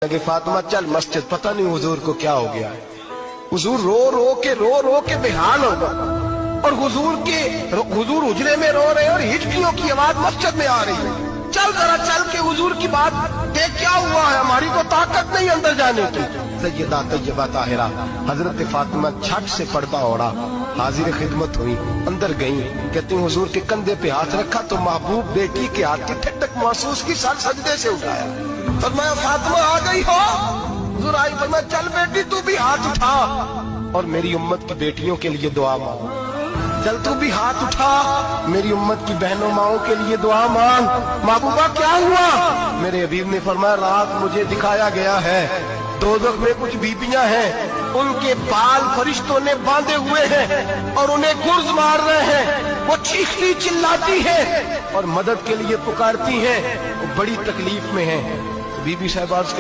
लगे फातिमा चल मस्जिद, पता नहीं हुजूर को क्या हो गया है। हुजूर रो रो के बेहाल हो गए और हुजूर उजरे में रो रहे और हिचकियों की आवाज मस्जिद में आ रही है। चल जरा चल के हुजूर की बात देख क्या हुआ है, हमारी को ताकत नहीं अंदर जाने की। सैयदा तैयबा ताहिरा हजरत फातिमा छठ से पर्दा ओढ़ा हाजिर खिदमत हुई, अंदर गई। कहती हुजूर के कंधे पे हाथ रखा तो महबूब बेटी के हाथ की ठंडक महसूस की, सर सजदे से उठाया। फरमाया फातिमा आ गई हो? हुजूर आई। फरमाया चल बेटी तू भी हाथ उठा और मेरी उम्मत की बेटियों के लिए दुआ मांग। चल तू भी हाथ उठा, मेरी उम्मत की बहनों माओं के लिए दुआ मांग। महबूबा क्या हुआ? मेरे हबीब ने फरमाया रात मुझे दिखाया गया है दोज़ख में कुछ बीबियां हैं, उनके बाल फरिश्तों ने बांधे हुए हैं और उन्हें गुर्ज मार रहे हैं। वो चीखती चिल्लाती हैं और मदद के लिए पुकारती हैं, वो बड़ी तकलीफ में हैं। बीबी साहब अर्ज़